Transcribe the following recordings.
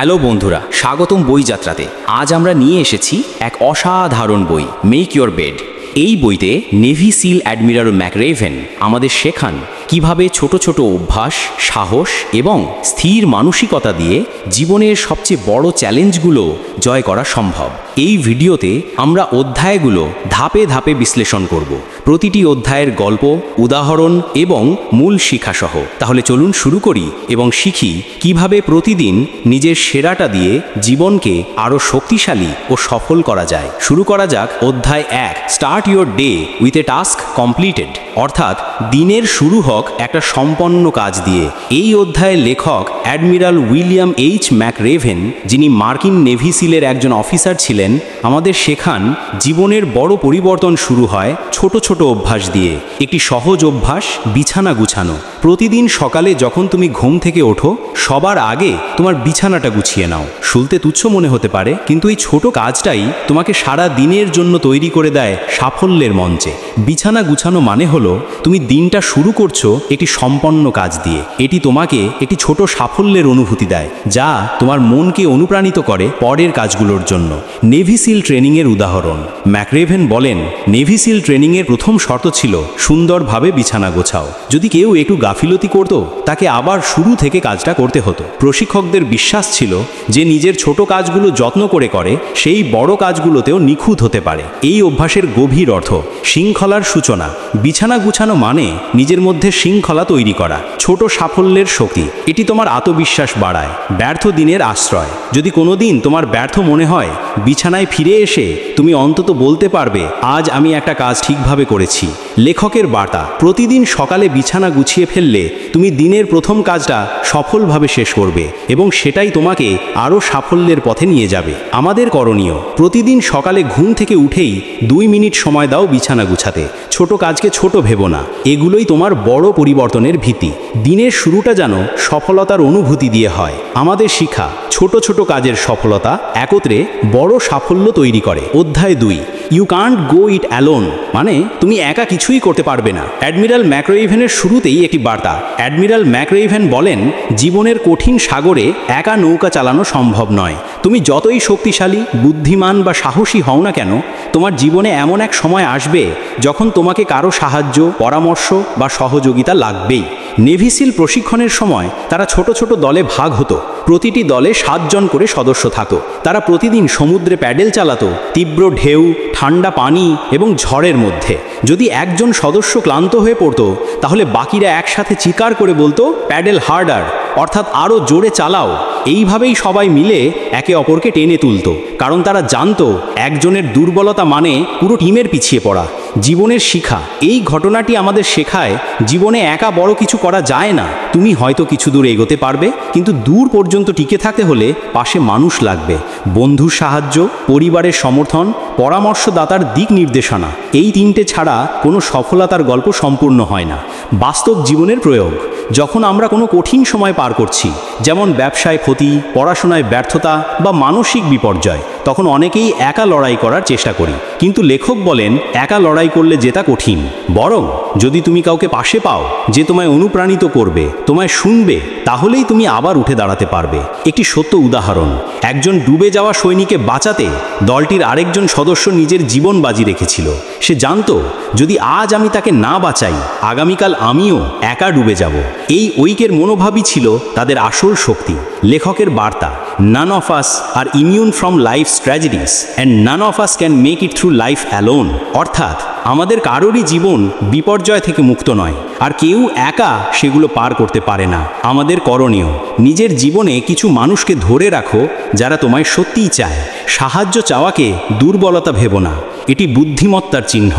Hello বন্ধুরা, স্বাগতম বই যাত্রাতে। আজ আমরা নিয়ে এসেছি এক অসাধারণ বই, মেক ইয়োর বেড। এই বইতে নেভি সিল অ্যাডমিরাল ম্যাকরেভেন আমাদের শেখান কিভাবে ছোট ছোট অভ্যাস, সাহস এবং স্থির মানসিকতা দিয়ে জীবনের সবচেয়ে বড় চ্যালেঞ্জগুলো জয় করা সম্ভব। এই ভিডিওতে আমরা অধ্যায়গুলো ধাপে ধাপে বিশ্লেষণ করব, প্রতিটি অধ্যায়ের গল্প, উদাহরণ এবং মূল শিক্ষাসহ। তাহলে চলুন শুরু করি এবং শিখি কিভাবে প্রতিদিন নিজের সেরাটা দিয়ে জীবনকে আরও শক্তিশালী ও সফল করা যায়। শুরু করা যাক অধ্যায় 1, start your day with a task completed, অর্থাৎ দিনের শুরু হোক একটা সম্পন্ন কাজ দিয়ে। এই অধ্যায়ের লেখক অ্যাডমিরাল উইলিয়াম এইচ ম্যাকরেভেন, যিনি মার্কিন নেভি সিলের একজন অফিসার ছিলেন, আমাদের শেখান জীবনের বড় পরিবর্তন শুরু হয় ছোট ছোট অভ্যাস দিয়ে। একটি সহজ অভ্যাস, বিছানা গুছানো। প্রতিদিন সকালে যখন তুমি ঘুম থেকে ওঠো, সবার আগে তোমার বিছানাটা গুছিয়ে নাও। শুনতে তুচ্ছ মনে হতে পারে, কিন্তু এই ছোট কাজটাই তোমাকে সারা দিনের জন্য তৈরি করে দেয় সাফল্যের মঞ্চে। বিছানা গুছানো মানে হলো তুমি দিনটা শুরু করছো একটি সম্পন্ন কাজ দিয়ে। এটি তোমাকে একটি ছোট সাফল্যের অনুভূতি দেয়, যা তোমার মনকে অনুপ্রাণিত করে পরের কাজগুলোর জন্য। নেভি সিল ট্রেনিংয়ের উদাহরণ। ম্যাকরেভেন বলেন, নেভি সিল ট্রেনিংয়ের প্রথম শর্ত ছিল সুন্দরভাবে বিছানা গোছাও। যদি কেউ একটু গাফিলতি করত, তাকে আবার শুরু থেকে কাজটা করতে হতো। প্রশিক্ষকদের বিশ্বাস ছিল যে নিজের ছোট কাজগুলো যত্ন করে সেই বড় কাজগুলোতেও নিখুঁত হতে পারে। এই অভ্যাসের গভীর অর্থ শৃঙ্খলার সূচনা। বিছানা গুছানো মানে নিজের মধ্যে শৃঙ্খলা তৈরি করা। ছোট সাফল্যের শক্তি, এটি তোমার আত্মবিশ্বাস বাড়ায়। ব্যর্থ দিনের আশ্রয়। যদি কোনো দিন তোমার ব্যর্থ মনে হয়, বিছানায় ফিরে এসে তুমি অন্তত বলতে পারবে, আজ আমি একটা কাজ ঠিকভাবে করেছি। লেখকের বার্তা, প্রতিদিন সকালে বিছানা গুছিয়ে ফেললে তুমি দিনের প্রথম কাজটা সফলভাবে শেষ করবে এবং সেটাই তোমাকে আরও সাফল্যের পথে নিয়ে যাবে। আমাদের করণীয়, প্রতিদিন সকালে ঘুম থেকে উঠেই 2 মিনিট সময় দাও বিছানা গুছাতে। ছোট কাজকে ছোট ভেবো না, এগুলোই তোমার বড় পরিবর্তনের ভিত্তি। দিনের শুরুটা যেন সফলতার অনুভূতি দিয়ে হয়। আমাদের শিক্ষা, ছোট ছোট কাজের সফলতা একত্রে বড় সাফল্য তৈরি করে। অধ্যায় 2, you can't go it alone, মানে তুমি একা কিছুই করতে পারবে না। অ্যাডমিরাল ম্যাকরেভেনের শুরুতেই একটি বার্তা। অ্যাডমিরাল ম্যাকরেভেন বলেন, জীবনের কঠিন সাগরে একা নৌকা চালানো সম্ভব নয়। তুমি যতই শক্তিশালী, বুদ্ধিমান বা সাহসী হও না কেন, তোমার জীবনে এমন এক সময় আসবে যখন তোমাকে কারো সাহায্য, পরামর্শ বা সহযোগিতা লাগবেই। নেভি সিল প্রশিক্ষণের সময় তারা ছোট ছোট দলে ভাগ হতো। প্রতিটি দলে 7 জন করে সদস্য থাকতো। তারা প্রতিদিন সমুদ্রে প্যাডেল চালাতো, তীব্র ঢেউ, ঠান্ডা পানি এবং ঝড়ের মধ্যে। যদি একজন সদস্য ক্লান্ত হয়ে পড়তো, তাহলে বাকিরা একসাথে চিৎকার করে বলতো, প্যাডেল হার্ডার, অর্থাৎ আরও জোরে চালাও। এইভাবেই সবাই মিলে একে অপরকে টেনে তুলতো, কারণ তারা জানতো একজনের দুর্বলতা মানে পুরো টিমের পিছিয়ে পড়া। জীবনের শিক্ষা, এই ঘটনাটি আমাদের শেখায় জীবনে একা বড় কিছু করা যায় না। তুমি হয়তো কিছু দূর এগোতে পারবে, কিন্তু দূর পর্যন্ত টিকে থাকতে হলে পাশে মানুষ লাগবে। বন্ধুর সাহায্য, পরিবারের সমর্থন, পরামর্শদাতার দিক নির্দেশনা, এই 3টে ছাড়া কোনো সফলতার গল্প সম্পূর্ণ হয় না। বাস্তব জীবনের প্রয়োগ, যখন আমরা কোনো কঠিন সময় পার করছি, যেমন ব্যবসায় ক্ষতি, পড়াশোনায় ব্যর্থতা বা মানসিক বিপর্যয়, তখন অনেকেই একা লড়াই করার চেষ্টা করি। কিন্তু লেখক বলেন, একা লড়াই করলে জেতা কঠিন। বরং যদি তুমি কাউকে পাশে পাও যে তোমায় অনুপ্রাণিত করবে, তোমায় শুনবে, তাহলেই তুমি আবার উঠে দাঁড়াতে পারবে। একটি সত্য উদাহরণ, একজন ডুবে যাওয়া সৈনিককে বাঁচাতে দলটির আরেকজন সদস্য নিজের জীবন বাজি রেখেছিল। সে জানতো, যদি আজ আমি তাকে না বাঁচাই, আগামীকাল আমিও একা ডুবে যাব। এই ঐক্যের মনোভাবই ছিল তাদের আসল শক্তি। লেখকের বার্তা, none of us are immune from life's tragedies and none of us can make it through life alone, অর্থাৎ আমাদের কারোরই জীবন বিপর্যয় থেকে মুক্ত নয়, আর কেউ একা সেগুলো পার করতে পারে না। আমাদের করণীয়, নিজের জীবনে কিছু মানুষকে ধরে রাখো যারা তোমায় সত্যিই চায়। সাহায্য চাওয়াকে দুর্বলতা ভেবো না, এটি বুদ্ধিমত্তার চিহ্ন।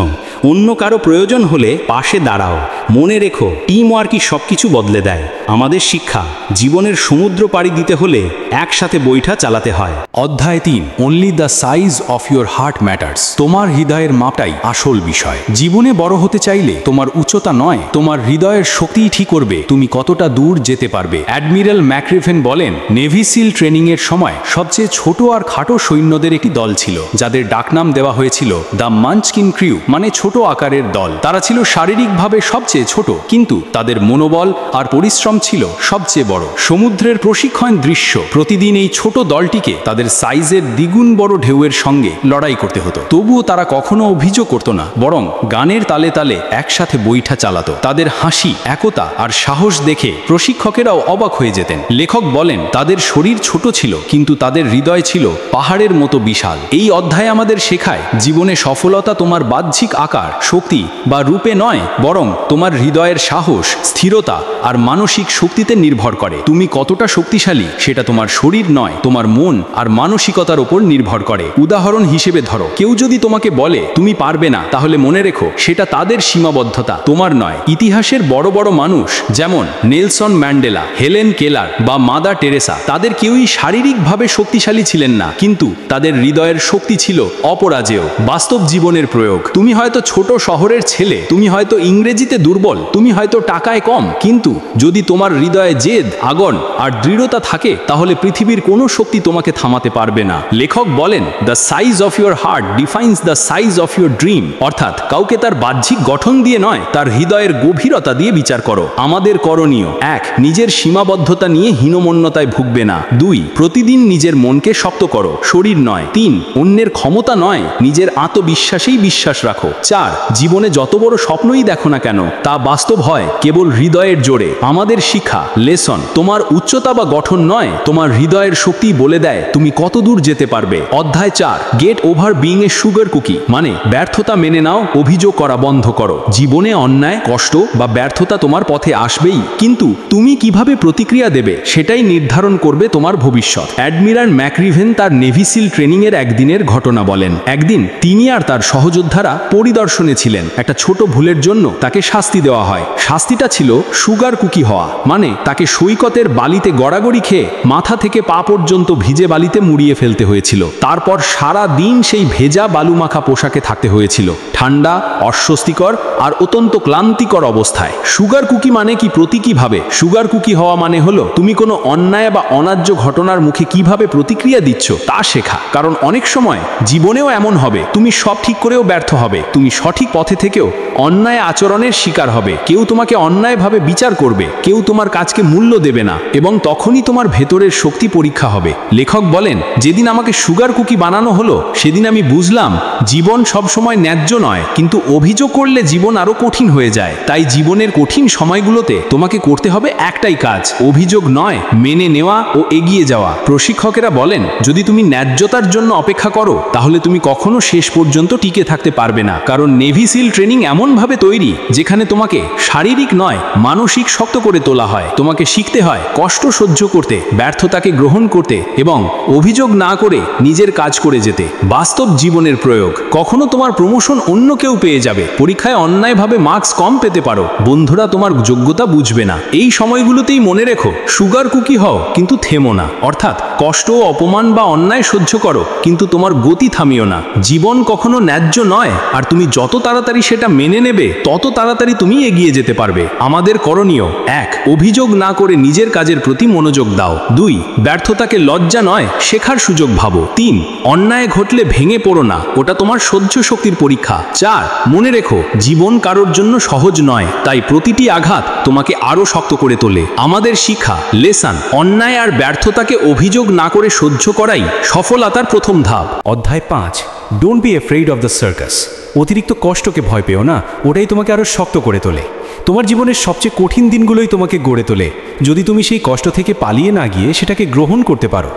অন্য কারো প্রয়োজন হলে পাশে দাঁড়াও। মনে রেখো, টিম ওয়ার্কই সব কিছু বদলে দেয়। আমাদের শিক্ষা, জীবনের সমুদ্র পাড়ি দিতে হলে একসাথে বৈঠা চালাতে হয়। অধ্যায় 3, only the size of your heart matters, তোমার হৃদয়ের মাপটাই আসল বিষয়। জীবনে বড় হতে চাইলে তোমার উচ্চতা নয়, তোমার হৃদয়ের শক্তিই ঠিক করবে তুমি কতটা দূর যেতে পারবে। অ্যাডমিরাল ম্যাকরেভেন বলেন, নেভি সিল ট্রেনিংয়ের সময় সবচেয়ে ছোট আর খাটো সৈন্যদের একটি দল ছিল, যাদের ডাকনাম দেওয়া হয়েছিল দ্য মাঞ্চকিন ক্রিউ, মানে ছোট আকারের দল। তারা ছিল শারীরিকভাবে সবচেয়ে সবচেয়ে ছোট, কিন্তু তাদের মনোবল আর পরিশ্রম ছিল সবচেয়ে বড়। সমুদ্রের প্রশিক্ষণ দৃশ্য, প্রতিদিন এই ছোট দলটিকে তাদের সাইজের দ্বিগুণ বড় ঢেউয়ের সঙ্গে লড়াই করতে হতো। তবুও তারা কখনো অভিযোগ করত না, বরং গানের তালে তালে একসাথে বৈঠা চালাতো। তাদের হাসি, একতা আর সাহস দেখে প্রশিক্ষকেরাও অবাক হয়ে যেতেন। লেখক বলেন, তাদের শরীর ছোট ছিল, কিন্তু তাদের হৃদয় ছিল পাহাড়ের মতো বিশাল। এই অধ্যায় আমাদের শেখায়, জীবনে সফলতা তোমার বাহ্যিক আকার, শক্তি বা রূপে নয়, বরং তোমার হৃদয়ের সাহস, স্থিরতা আর মানসিক শক্তিতে নির্ভর করে। তুমি কতটা শক্তিশালী সেটা তোমার শরীর নয়, তোমার মন আর মানসিকতার উপর নির্ভর করে। উদাহরণ হিসেবে ধরো, কেউ যদি তোমাকে বলে তুমি পারবে না, তাহলে মনে রেখো সেটা তাদের সীমাবদ্ধতা, তোমার নয়। ইতিহাসের বড় বড় মানুষ যেমন নেলসন ম্যান্ডেলা, হেলেন কেলার বা মাদার টেরেসা, তাদের কেউই শারীরিকভাবে শক্তিশালী ছিলেন না, কিন্তু তাদের হৃদয়ের শক্তি ছিল অপরাজেয়। বাস্তব জীবনের প্রয়োগ। তুমি হয়তো ছোট শহরের ছেলে, তুমি হয়তো ইংরেজিতে দুর্বল, তুমি হয়তো টাকায় কম, কিন্তু যদি তোমার হৃদয়ে জেদ, আগন আর দৃঢ়তা থাকে, তাহলে পৃথিবীর কোনো শক্তি তোমাকে থামাতে পারবে না। লেখক বলেন, the size of your heart defines the size of your dream. অর্থাৎ কাউকে তার বাহ্যিক গঠন দিয়ে নয়, তার হৃদয়ের গভীরতা দিয়ে বিচার করো। আমাদের করণীয়: 1. নিজের সীমাবদ্ধতা নিয়ে হীনমন্যতায় ভুগবে না। 2. প্রতিদিন নিজের মনকে শক্ত করো, শরীর নয়। 3. অন্যের ক্ষমতা নয়, নিজের আত্মবিশ্বাসেই বিশ্বাস রাখো। 4. জীবনে যত বড় স্বপ্নই দেখো না কেন, তা বাস্তব হয় কেবল হৃদয়ের জোরে। আমাদের শিক্ষা, লেসন, তোমার উচ্চতা বা গঠন নয়, তোমার হৃদয়ের শক্তি বলে দেয় তুমি কত দূর যেতে পারবে। অধ্যায় 4, get over being a sugar cookie, মানে ব্যর্থতা মেনে নাও, অভিযোগ করা বন্ধ করো। জীবনে অন্যায়, কষ্ট বা ব্যর্থতা তোমার পথে আসবেই, কিন্তু তুমি কিভাবে প্রতিক্রিয়া দেবে সেটাই নির্ধারণ করবে তোমার ভবিষ্যৎ। অ্যাডমিরাল ম্যাকরিভেন তার নেভি সিল ট্রেনিং এর একদিনের ঘটনা বলেন। একদিন তিনি আর তার সহযোদ্ধারা পরিদর্শনে ছিলেন। একটা ছোট ভুলের জন্য তাকে শাস্তি দেওয়া হয়। শাস্তিটা ছিল সুগার কুকি হওয়া, মানে তাকে সৈকতের বালিতে গড়াগড়ি খেয়ে মাথা থেকে পা পর্যন্ত ভিজে বালিতে মুড়িয়ে ফেলতে হয়েছিল। তারপর সারা দিন সেই ভেজা বালুমাখা পোশাকে থাকতে হয়েছিল, ঠান্ডা, অস্বস্তিকর আর অত্যন্ত ক্লান্তিকর অবস্থায়। সুগার কুকি মানে কি প্রতীকীভাবে? সুগার কুকি হওয়া মানে হলো তুমি কোনো অন্যায় বা অন্যায্য ঘটনার মুখে কিভাবে প্রতিক্রিয়া দিচ্ছ তা শেখা। কারণ অনেক সময় জীবনেও এমন হবে, তুমি সব ঠিক করেও ব্যর্থ হবে, তুমি সঠিক পথে থেকেও অন্যায় আচরণের শিকার হবে। কেউ তোমাকে অন্যায়ভাবে বিচার করবে, কেউ তোমার কাজকে মূল্য দেবে না, এবং তখনই তোমার ভেতরের শক্তি পরীক্ষা হবে। লেখক বলেন, যেদিন আমাকে সুগার কুকি বানানো হলো, সেদিন আমি বুঝলাম জীবন সবসময় ন্যায্য নয়, কিন্তু অভিযোগ করলে জীবন আরো কঠিন হয়ে যায়। তাই জীবনের কঠিন সময়গুলোতে তোমাকে করতে হবে একটাই কাজ, অভিযোগ নয়, মেনে নেওয়া ও এগিয়ে যাওয়া। প্রশিক্ষকেরা বলেন, যদি তুমি ন্যায্যতার জন্য অপেক্ষা করো, তাহলে তুমি কখনো শেষ পর্যন্ত টিকে থাকতে পারবে না। কারণ নেভি সিল ট্রেনিং এমনভাবে তৈরি, যেখানে তোমাকে শারীরিক নয়, মানসিক শক্ত করে তোলা হয়। তোমাকে শিখতে হয় কষ্ট সহ্য করতে, ব্যর্থতাকে গ্রহণ করতে এবং অভিযোগ না করে নিজের কাজ করে যেতে। বাস্তব জীবনের প্রয়োগ। কখনো তোমার প্রমোশন অন্য কেউ পেয়ে যাবে, পরীক্ষায় অন্যায়ভাবে মার্কস কম পেতে পারো, বন্ধুরা তোমার যোগ্যতা বুঝবে না। এই সময়গুলোতেই মনে রেখো, সুগার কুকি হও কিন্তু থেমো না। অর্থাৎ কষ্ট, অপমান বা অন্যায় সহ্য করো, কিন্তু তোমার গতি থামিও না। জীবন কখনো ন্যায্য নয়, আর তুমি যত তাড়াতাড়ি সেটা মেনে নেবে, তত তাড়াতাড়ি তুমি এগিয়ে যেতে পারবে। আমাদের করণীয়: 1. অভিযোগ না করে নিজের কাজের প্রতি মনোযোগ দাও। 2. ব্যর্থতাকে লজ্জা নয়, শেখার সুযোগ ভাবো। 3. অন্যায় ঘটলে ভেঙে পড়ো না, ওটা তোমার সহ্য শক্তির পরীক্ষা। 4. মনে রেখো, জীবন কারোর জন্য সহজ নয়, তাই প্রতিটি আঘাত তোমাকে আরো শক্ত করে তোলে। আমাদের শিক্ষা, লেসন, অন্যায় আর ব্যর্থতাকে অভিযোগ না করে সহ্য করাই সফলতার প্রথম ধাপ। অধ্যায় 5, don't be afraid of the circus. অতিরিক্ত কষ্টকে ভয় পেও না, ওটাই তোমাকে আরও শক্ত করে তোলে। তোমার জীবনের সবচেয়ে কঠিন দিনগুলোই তোমাকে গড়ে তোলে, যদি তুমি সেই কষ্ট থেকে পালিয়ে না গিয়ে সেটাকে গ্রহণ করতে পারো।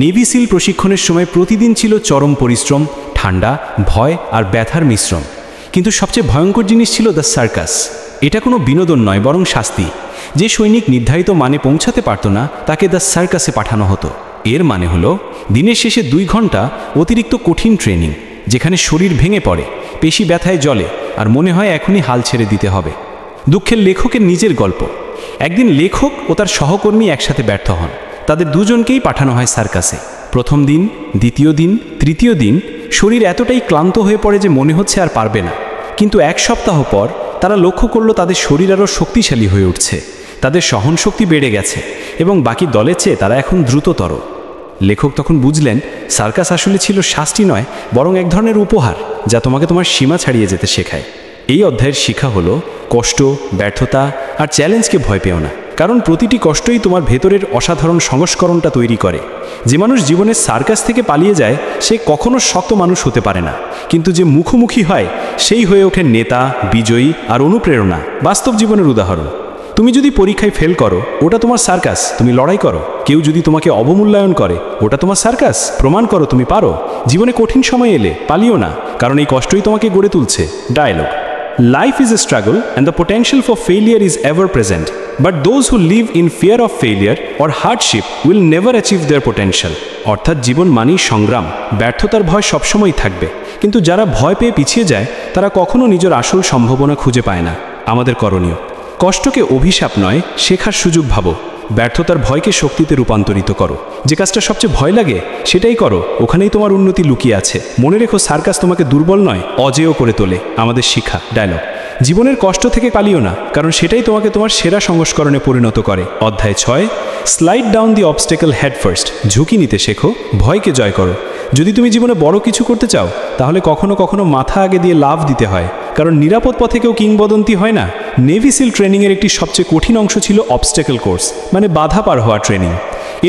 নেভি সিল প্রশিক্ষণের সময় প্রতিদিন ছিল চরম পরিশ্রম, ঠান্ডা, ভয় আর ব্যথার মিশ্রণ। কিন্তু সবচেয়ে ভয়ঙ্কর জিনিস ছিল দ্য সার্কাস। এটা কোনো বিনোদন নয়, বরং শাস্তি। যে সৈনিক নির্ধারিত মানে পৌঁছাতে পারত না, তাকে দ্য সার্কাসে পাঠানো হতো। এর মানে হলো দিনের শেষে 2 ঘন্টা অতিরিক্ত কঠিন ট্রেনিং, যেখানে শরীর ভেঙে পড়ে, পেশি ব্যথায় জ্বলে আর মনে হয় এখনই হাল ছেড়ে দিতে হবে। দুঃখের লেখকের নিজের গল্প। একদিন লেখক ও তার সহকর্মী একসাথে ব্যর্থ হন। তাদের দুজনকেই পাঠানো হয় সার্কাসে। প্রথম দিন, দ্বিতীয় দিন, তৃতীয় দিন শরীর এতটাই ক্লান্ত হয়ে পড়ে যে মনে হচ্ছে আর পারবে না। কিন্তু 1 সপ্তাহ পর তারা লক্ষ্য করলো তাদের শরীর আরও শক্তিশালী হয়ে উঠছে, তাদের সহনশক্তি বেড়ে গেছে এবং বাকি দলের চেয়ে তারা এখন দ্রুততর। লেখক তখন বুঝলেন সার্কাস আসলে ছিল শাস্তি নয়, বরং এক ধরনের উপহার, যা তোমাকে তোমার সীমা ছাড়িয়ে যেতে শেখায়। এই অধ্যায়ের শিক্ষা হলো কষ্ট, ব্যর্থতা আর চ্যালেঞ্জকে ভয় পেও না, কারণ প্রতিটি কষ্টই তোমার ভেতরের অসাধারণ সংস্করণটা তৈরি করে। যে মানুষ জীবনের সার্কাস থেকে পালিয়ে যায় সে কখনো শক্ত মানুষ হতে পারে না, কিন্তু যে মুখোমুখি হয় সেই হয়ে ওঠে নেতা, বিজয়ী আর অনুপ্রেরণা। বাস্তব জীবনের উদাহরণ, তুমি যদি পরীক্ষায় ফেল করো ওটা তোমার সার্কাস, তুমি লড়াই করো। কেউ যদি তোমাকে অবমূল্যায়ন করে ওটা তোমার সার্কাস, প্রমাণ করো তুমি পারো। জীবনে কঠিন সময় এলে পালিও না, কারণ এই কষ্টই তোমাকে গড়ে তুলছে। Dialogue, life is a struggle and the potential for failure is ever present, but those who live in fear of failure or hardship will never achieve their potential. অর্থাৎ জীবন মানেই সংগ্রাম, ব্যর্থতার ভয় সবসময়ই থাকবে, কিন্তু যারা ভয় পেয়ে পিছিয়ে যায় তারা কখনো নিজের আসল সম্ভাবনা খুঁজে পায় না। আমাদের করণীয়, কষ্টকে অভিশাপ নয় শেখার সুযোগ ভাবো, ব্যর্থতার ভয়কে শক্তিতে রূপান্তরিত করো। যে কাজটা সবচেয়ে ভয় লাগে সেটাই করো, ওখানেই তোমার উন্নতি লুকিয়ে আছে। মনে রেখো, সার্কাস তোমাকে দুর্বল নয়, অজেয় করে তোলে। আমাদের শিক্ষা। ডায়লগ, জীবনের কষ্ট থেকে পালিও না, কারণ সেটাই তোমাকে তোমার সেরা সংস্করণে পরিণত করে। অধ্যায় 6, স্লাইড ডাউন দি অবস্টেকল হেড ফার্স্ট। ঝুঁকি নিতে শেখো, ভয়কে জয় করো। যদি তুমি জীবনে বড় কিছু করতে চাও তাহলে কখনো কখনো মাথা আগে দিয়ে লাফ দিতে হয়, কারণ নিরাপদ পথে কেউ কিংবদন্তি হয় না। নেভি সিল ট্রেনিংয়ের একটি সবচেয়ে কঠিন অংশ ছিল অবস্টেকল কোর্স, মানে বাধা পার হওয়া ট্রেনিং।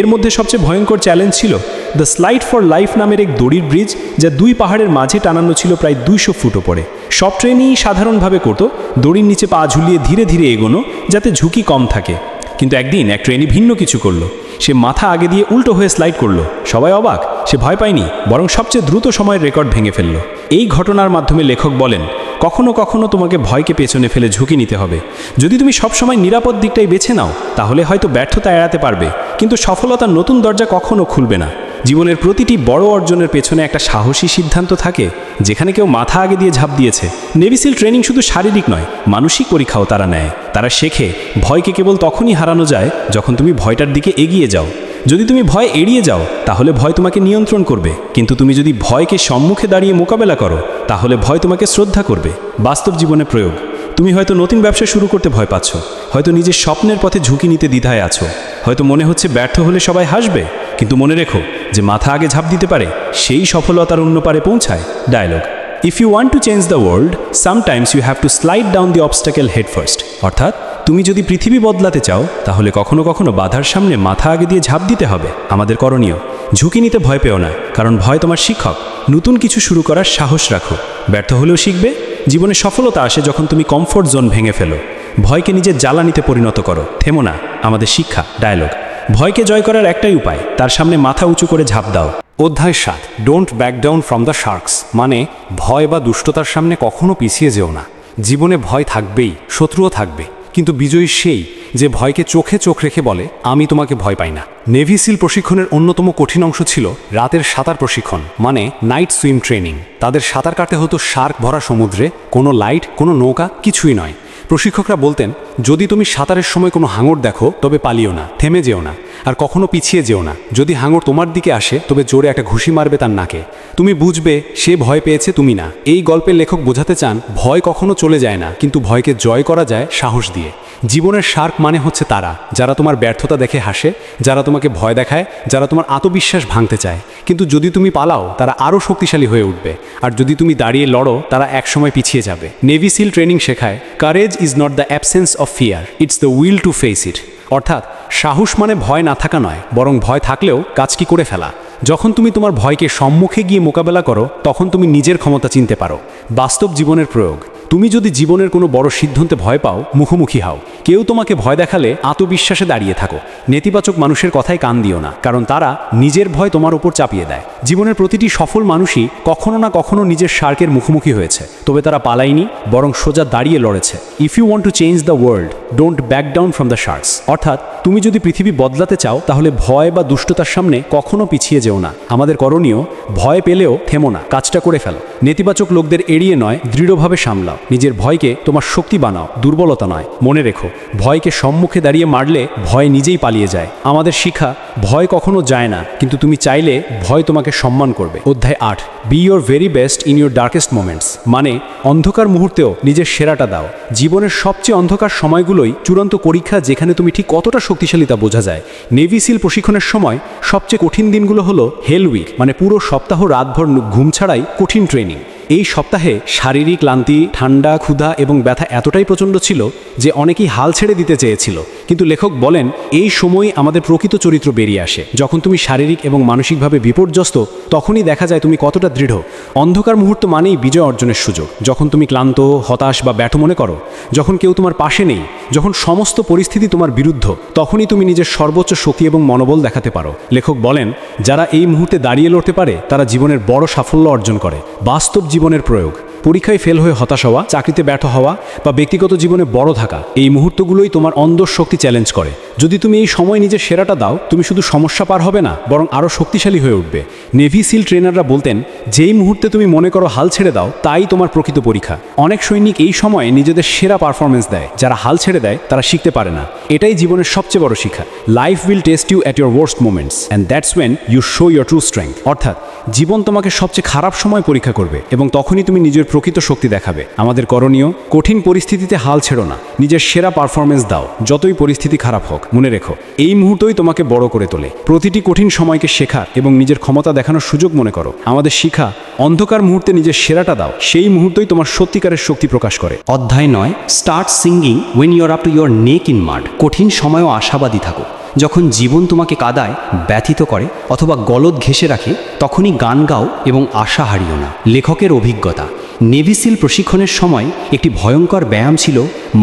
এর মধ্যে সবচেয়ে ভয়ঙ্কর চ্যালেঞ্জ ছিল দ্য স্লাইড ফর লাইফ নামের এক দড়ির ব্রিজ, যা 2 পাহাড়ের মাঝে টানানো ছিল প্রায় 200 ফুট ওপরে। সব ট্রেনই সাধারণভাবে করত, দড়ির নিচে পা ঝুলিয়ে ধীরে ধীরে এগোনো, যাতে ঝুঁকি কম থাকে। কিন্তু একদিন এক ট্রেনি ভিন্ন কিছু করলো, সে মাথা আগে দিয়ে উল্টো হয়ে স্লাইড করলো। সবাই অবাক, সে ভয় পায়নি, বরং সবচেয়ে দ্রুত সময়ের রেকর্ড ভেঙে ফেললো। এই ঘটনার মাধ্যমে লেখক বলেন, কখনো কখনো তোমাকে ভয়কে পেছনে ফেলে ঝুঁকি নিতে হবে। যদি তুমি সবসময় নিরাপদ দিকটাই বেছে নাও তাহলে হয়তো ব্যর্থতা এড়াতে পারবে, কিন্তু সফলতার নতুন দরজা কখনো খুলবে না। জীবনের প্রতিটি বড় অর্জনের পেছনে একটা সাহসী সিদ্ধান্ত থাকে, যেখানে কেউ মাথা আগে দিয়ে ঝাঁপ দিয়েছে। নেভি সিল ট্রেনিং শুধু শারীরিক নয়, মানসিক পরীক্ষাও তারা নেয়। তারা শেখে ভয়কে কেবল তখনই হারানো যায় যখন তুমি ভয়টার দিকে এগিয়ে যাও। যদি তুমি ভয় এড়িয়ে যাও তাহলে ভয় তোমাকে নিয়ন্ত্রণ করবে, কিন্তু তুমি যদি ভয়কে সম্মুখে দাঁড়িয়ে মোকাবেলা করো তাহলে ভয় তোমাকে শ্রদ্ধা করবে। বাস্তব জীবনে প্রয়োগ, তুমি হয়তো নতুন ব্যবসা শুরু করতে ভয় পাচ্ছ, হয়তো নিজের স্বপ্নের পথে ঝুঁকি নিতে দ্বিধায় আছো, হয়তো মনে হচ্ছে ব্যর্থ হলে সবাই হাসবে, কিন্তু মনে রেখো, যে মাথা আগে ঝাঁপ দিতে পারে সেই সফলতার অন্য পারে পৌঁছায়। Dialogue, if you want to change the world sometimes you have to slide down the obstacle head first. অর্থাৎ তুমি যদি পৃথিবী বদলাতে চাও তাহলে কখনো কখনো বাধার সামনে মাথা আগে দিয়ে ঝাঁপ দিতে হবে। আমাদের করণীয়, ঝুঁকি নিতে ভয় পেও না, কারণ ভয় তোমার শিক্ষক। নতুন কিছু শুরু করার সাহস রাখো, ব্যর্থ হলেও শিখবে। জীবনে সফলতা আসে যখন তুমি কমফোর্ট জোন ভেঙে ফেলো। ভয়কে নিজের জ্বালানিতে পরিণত করো, থেমো না। আমাদের শিক্ষা। ডায়লগ, ভয়কে জয় করার একটাই উপায়, তার সামনে মাথা উঁচু করে ঝাঁপ দাও। অধ্যায় 7, don't back down from the sharks. মানে ভয় বা দুষ্টতার সামনে কখনো পিছিয়ে যেও না। জীবনে ভয় থাকবেই, শত্রুও থাকবে, কিন্তু বিজয়ী সেই যে ভয়কে চোখে চোখ রেখে বলে, আমি তোমাকে ভয় পাই না। নেভি সিল প্রশিক্ষণের অন্যতম কঠিন অংশ ছিল রাতের সাঁতার প্রশিক্ষণ, মানে নাইট সুইম ট্রেনিং। তাদের সাঁতার কাটতে হতো শার্ক ভরা সমুদ্রে, কোনো লাইট, কোনো নৌকা, কিছুই নয়। প্রশিক্ষকরা বলতেন, যদি তুমি সাঁতারের সময় কোনো হাঙর দেখো তবে পালিও না, থেমে যেও না, আর কখনো পিছিয়ে যেও না। যদি হাঙর তোমার দিকে আসে তবে জোরে একটা ঘুষি মারবে তার নাকে। তুমি বুঝবে সে ভয় পেয়েছে, তুমি না। এই গল্পের লেখক বোঝাতে চান, ভয় কখনো চলে যায় না, কিন্তু ভয়কে জয় করা যায় সাহস দিয়ে। জীবনের শার্ক মানে হচ্ছে তারা, যারা তোমার ব্যর্থতা দেখে হাসে, যারা তোমাকে ভয় দেখায়, যারা তোমার আত্মবিশ্বাস ভাঙতে চায়। কিন্তু যদি তুমি পালাও তারা আরও শক্তিশালী হয়ে উঠবে, আর যদি তুমি দাঁড়িয়ে লড়ো তারা একসময় পিছিয়ে যাবে। নেভি সিল ট্রেনিং শেখায়, courage is not the absence of fear, it's the will to face it. অর্থাৎ সাহস মানে ভয় না থাকা নয়, বরং ভয় থাকলেও কাজ কি করে ফেলা। যখন তুমি তোমার ভয়কে সম্মুখে গিয়ে মোকাবেলা করো তখন তুমি নিজের ক্ষমতা চিনতে পারো। বাস্তব জীবনের প্রয়োগ, তুমি যদি জীবনের কোনো বড় সিদ্ধান্তে ভয় পাও, মুখোমুখি হও। কেউ তোমাকে ভয় দেখালে আত্মবিশ্বাসে দাঁড়িয়ে থাকো। নেতিবাচক মানুষের কথায় কান দিও না, কারণ তারা নিজের ভয় তোমার উপর চাপিয়ে দেয়। জীবনের প্রতিটি সফল মানুষই কখনো না কখনো নিজের শার্কের মুখোমুখি হয়েছে, তবে তারা পালায়নি, বরং সোজা দাঁড়িয়ে লড়েছে। If you want to change the world don't back down from the sharks. অর্থাৎ তুমি যদি পৃথিবী বদলাতে চাও তাহলে ভয় বা দুষ্টতার সামনে কখনো পিছিয়ে যেও না। আমাদের করণীয়, ভয় পেলেও থেমো না, কাজটা করে ফেলো। নেতিবাচক লোকদের এড়িয়ে নয়, দৃঢ়ভাবে সামলাও। নিজের ভয়কে তোমার শক্তি বানাও, দুর্বলতা নয়। মনে রেখো, ভয়কে সম্মুখে দাঁড়িয়ে মারলে ভয় নিজেই পালিয়ে যায়। আমাদের শিক্ষা, ভয় কখনো যায় না, কিন্তু তুমি চাইলে ভয় তোমাকে সম্মান করবে। অধ্যায় 8, B your very best in your darkest moments. মানে অন্ধকার মুহূর্তেও নিজের সেরাটা দাও। জীবনের সবচেয়ে অন্ধকার সময়গুলোই চূড়ান্ত পরীক্ষা, যেখানে তুমি ঠিক কতটা শক্তিশালী তা বোঝা যায়। নেভি সিল প্রশিক্ষণের সময় সবচেয়ে কঠিন দিনগুলো হলো হেল উইক, মানে পুরো সপ্তাহ রাতভর ঘুম ছাড়াই কঠিন ট্রেনিং। এই সপ্তাহে শারীরিক ক্লান্তি, ঠান্ডা, ক্ষুধা এবং ব্যথা এতটাই প্রচণ্ড ছিল যে অনেকেই হাল ছেড়ে দিতে চেয়েছিল। কিন্তু লেখক বলেন এই সময় আমাদের প্রকৃত চরিত্র বেরিয়ে আসে। যখন তুমি শারীরিক এবং মানসিকভাবে বিপর্যস্ত, তখনই দেখা যায় তুমি কতটা দৃঢ়। অন্ধকার মুহূর্ত মানেই বিজয় অর্জনের সুযোগ। যখন তুমি ক্লান্ত, হতাশ বা ব্যর্থ মনে করো, যখন কেউ তোমার পাশে নেই, যখন সমস্ত পরিস্থিতি তোমার বিরুদ্ধ, তখনই তুমি নিজের সর্বোচ্চ শক্তি এবং মনোবল দেখাতে পারো। লেখক বলেন যারা এই মুহূর্তে দাঁড়িয়ে লড়তে পারে তারা জীবনের বড় সাফল্য অর্জন করে। বাস্তব জীবনের প্রয়োগ, পরীক্ষায় ফেল হয়ে হতাশ হওয়া, চাকরিতে ব্যর্থ হওয়া বা ব্যক্তিগত জীবনে বড় থাকা, এই মুহূর্তগুলোই তোমার অন্তঃশক্তি চ্যালেঞ্জ করে। যদি তুমি এই সময় নিজের সেরাটা দাও, তুমি শুধু সমস্যা পার হবে না, বরং আরও শক্তিশালী হয়ে উঠবে। নেভি সিল ট্রেনাররা বলতেন যেই মুহূর্তে তুমি মনে করো হাল ছেড়ে দাও, তাই তোমার প্রকৃত পরীক্ষা। অনেক সৈনিক এই সময়ে নিজেদের সেরা পারফরমেন্স দেয়, যারা হাল ছেড়ে দেয় তারা শিখতে পারে না। এটাই জীবনের সবচেয়ে বড় শিক্ষা। Life will test you at your worst moments and that's when you show your true strength. অর্থাৎ জীবন তোমাকে সবচেয়ে খারাপ সময় পরীক্ষা করবে এবং তখনই তুমি নিজের প্রকৃত শক্তি দেখাবে। আমাদের করণীয়, কঠিন পরিস্থিতিতে হাল ছেড়ো না, নিজের সেরা পারফরমেন্স দাও, যতই পরিস্থিতি খারাপ হোক। মনে রেখো এই মুহূর্তই তোমাকে বড় করে তোলে। প্রতিটি কঠিন সময়কে শেখার এবং নিজের ক্ষমতা দেখানোর সুযোগ মনে করো। আমাদের শিখা, অন্ধকার মুহূর্তে নিজের সেরাটা দাও, সেই মুহূর্তই তোমার সত্যিকারের শক্তি প্রকাশ করে। অধ্যায় 9, start singing when your up to your neck in mud. কঠিন সময়ও আশাবাদী থাকো। যখন জীবন তোমাকে কাদায়, ব্যথিত করে অথবা গলদ ঘেঁষে রাখে, তখনই গান গাও এবং আশা হারিও না। লেখকের অভিজ্ঞতা, নেভি সিল প্রশিক্ষণের সময় একটি ভয়ঙ্কর ব্যায়াম ছিল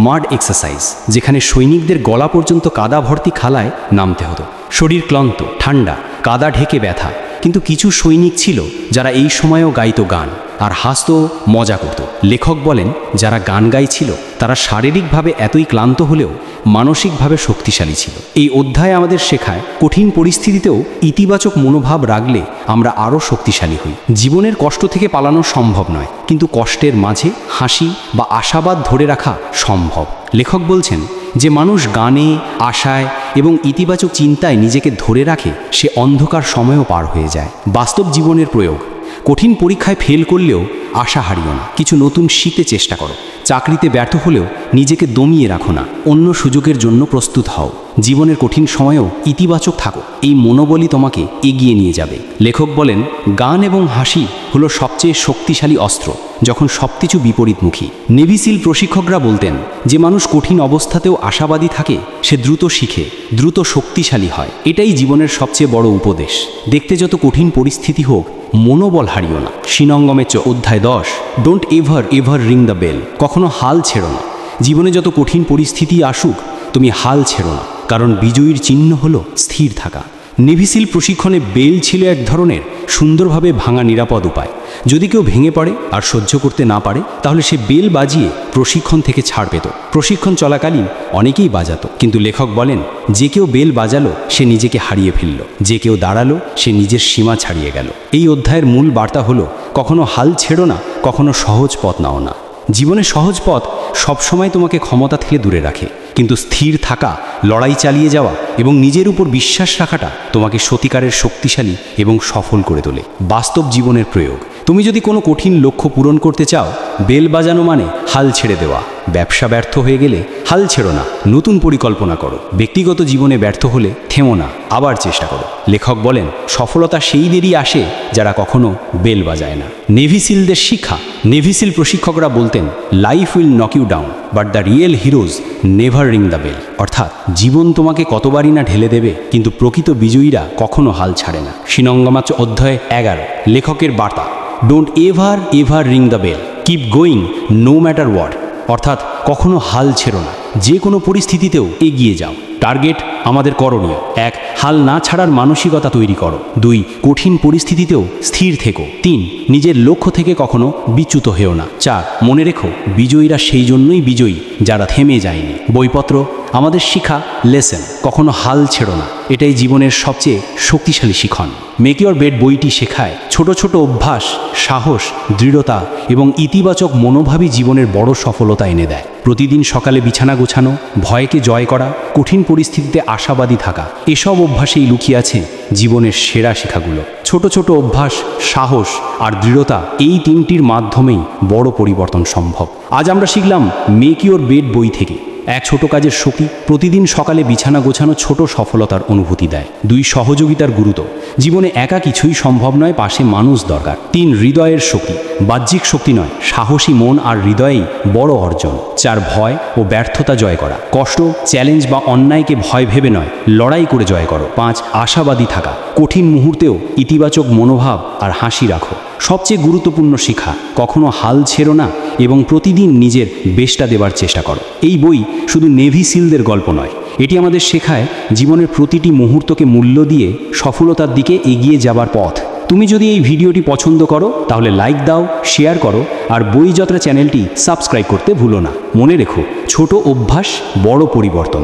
মাড এক্সারসাইজ, যেখানে সৈনিকদের গলা পর্যন্ত কাদা ভর্তি খালায় নামতে হতো। শরীর ক্লান্ত, ঠান্ডা, কাদা ঢেকে ব্যথা, কিন্তু কিছু সৈনিক ছিল যারা এই সময়েও গাইতো গান আর হাসতো, মজা করত। লেখক বলেন যারা গান গাইছিল তারা শারীরিকভাবে এতই ক্লান্ত হলেও মানসিকভাবে শক্তিশালী ছিল। এই অধ্যায় আমাদের শেখায় কঠিন পরিস্থিতিতেও ইতিবাচক মনোভাব রাখলে আমরা আরও শক্তিশালী হই। জীবনের কষ্ট থেকে পালানো সম্ভব নয়, কিন্তু কষ্টের মাঝে হাসি বা আশাবাদ ধরে রাখা সম্ভব। লেখক বলছেন যে মানুষ গানে, আশায় এবং ইতিবাচক চিন্তায় নিজেকে ধরে রাখে, সে অন্ধকার সময়ও পার হয়ে যায়। বাস্তব জীবনের প্রয়োগ, কঠিন পরীক্ষায় ফেল করলেও আশা হারিও না, কিছু নতুন শিখতে চেষ্টা করো। চাকরিতে ব্যর্থ হলেও নিজেকে দমিয়ে রাখো না, অন্য সুযোগের জন্য প্রস্তুত হও। জীবনের কঠিন সময়েও ইতিবাচক থাকো, এই মনোবলই তোমাকে এগিয়ে নিয়ে যাবে। লেখক বলেন গান এবং হাসি হলো সবচেয়ে শক্তিশালী অস্ত্র যখন সবকিছু বিপরীতমুখী। নেভি সিল প্রশিক্ষকরা বলতেন যে মানুষ কঠিন অবস্থাতেও আশাবাদী থাকে, সে দ্রুত শিখে, দ্রুত শক্তিশালী হয়। এটাই জীবনের সবচেয়ে বড় উপদেশ। দেখতে যত কঠিন পরিস্থিতি হোক, মনোবল হারিও না। সিনঙ্গমে অধ্যায় 10, don't ever ring the bell. কখনো হাল ছেড়ো না। জীবনে যত কঠিন পরিস্থিতি আসুক, তুমি হাল ছেড়ো না, কারণ বিজয়ীর চিহ্ন হলো স্থির থাকা। নেভি সিল প্রশিক্ষণে বেল ছিল এক ধরনের সুন্দরভাবে ভাঙা নিরাপদ উপায়। যদি কেউ ভেঙে পড়ে আর সহ্য করতে না পারে, তাহলে সে বেল বাজিয়ে প্রশিক্ষণ থেকে ছাড় পেত। প্রশিক্ষণ চলাকালীন অনেকেই বাজাতো, কিন্তু লেখক বলেন যে কেউ বেল বাজালো সে নিজেকে হারিয়ে ফেলল, যে কেউ দাঁড়ালো সে নিজের সীমা ছাড়িয়ে গেল। এই অধ্যায়ের মূল বার্তা হলো কখনো হাল ছেড়ো না, কখনো সহজ পথ নাও না। জীবনে সহজ পথ সবসময় তোমাকে ক্ষমতা থেকে দূরে রাখে, কিন্তু স্থির থাকা, লড়াই চালিয়ে যাওয়া এবং নিজের উপর বিশ্বাস রাখাটা তোমাকে সত্যিকারের শক্তিশালী এবং সফল করে তোলে। বাস্তব জীবনের প্রয়োগ, তুমি যদি কোনো কঠিন লক্ষ্য পূরণ করতে চাও, বেল বাজানো মানে হাল ছেড়ে দেওয়া। ব্যবসা ব্যর্থ হয়ে গেলে হাল ছেড়ো না, নতুন পরিকল্পনা করো। ব্যক্তিগত জীবনে ব্যর্থ হলে থেমো না, আবার চেষ্টা করো। লেখক বলেন সফলতা সেইদেরই আসে যারা কখনো বেল বাজায় না। নেভি সিলদের শিক্ষা, নেভি সিল প্রশিক্ষকরা বলতেন life will knock you down but the real heroes never ring the bell. অর্থাৎ জীবন তোমাকে কতবারই না ঢেলে দেবে, কিন্তু প্রকৃত বিজয়ীরা কখনো হাল ছাড়ে না। সিনঙ্গমাচ অধ্যায় 11, লেখকের বার্তা don't ever ring the bell, keep going no matter what. অর্থাৎ কখনো হাল ছেড়ো না, যে কোনো পরিস্থিতিতেও এগিয়ে যাও। টার্গেট, আমাদের করণীয় 1, হাল না ছাড়ার মানসিকতা তৈরি করো। 2, কঠিন পরিস্থিতিতেও স্থির থেকো। 3, নিজের লক্ষ্য থেকে কখনো বিচ্যুত হয়েও না। 4, মনে রেখো বিজয়ীরা সেই জন্যই বিজয়ী যারা থেমে যায়নি। বইপত্র, আমাদের শিখা লেসেন, কখনো হাল ছেড়ো না, এটাই জীবনের সবচেয়ে শক্তিশালী শিখন। মেক ইওর বেড বইটি শেখায় ছোট ছোট অভ্যাস, সাহস, দৃঢ়তা এবং ইতিবাচক মনোভাবই জীবনের বড় সফলতা এনে দেয়। প্রতিদিন সকালে বিছানা গোছানো, ভয়কে জয় করা, কঠিন পরিস্থিতিতে আশাবাদী থাকা, এসব অভ্যাসেই লুকিয়ে আছে জীবনের সেরা শিক্ষাগুলো। ছোট ছোট অভ্যাস, সাহস আর দৃঢ়তা, এই তিনটির মাধ্যমেই বড় পরিবর্তন সম্ভব। আজ আমরা শিখলাম মেক ইওর বেড বই থেকে এক ছোট কাজের শক্তি প্রতিদিন সকালে বিছানা গোছানো ছোট সফলতার অনুভূতি দেয়। 2 সহযোগিতার গুরুত্ব, জীবনে একা কিছুই সম্ভব নয়, পাশে মানুষ দরকার। 3 হৃদয়ের শক্তি, বাহ্যিক শক্তি নয়, সাহসী মন আর হৃদয়েই বড় অর্জন। 4 ভয় ও ব্যর্থতা জয় করা, কষ্ট, চ্যালেঞ্জ বা অন্যায়কে ভয় ভেবে নয়, লড়াই করে জয় করো। 5 আশাবাদী থাকা, কঠিন মুহূর্তেও ইতিবাচক মনোভাব আর হাসি রাখো। সবচেয়ে গুরুত্বপূর্ণ শিক্ষা, কখনো হাল ছেড়ো না এবং প্রতিদিন নিজের বেস্টটা দেবার চেষ্টা করো। এই বই শুধু নেভি সিলদের গল্প নয়, এটি আমাদের শেখায় জীবনের প্রতিটি মুহূর্তকে মূল্য দিয়ে সফলতার দিকে এগিয়ে যাবার পথ। তুমি যদি এই ভিডিওটি পছন্দ করো তাহলে লাইক দাও, শেয়ার করো আর বইযাত্রা চ্যানেলটি সাবস্ক্রাইব করতে ভুলো না। মনে রেখো, ছোট অভ্যাস বড় পরিবর্তন।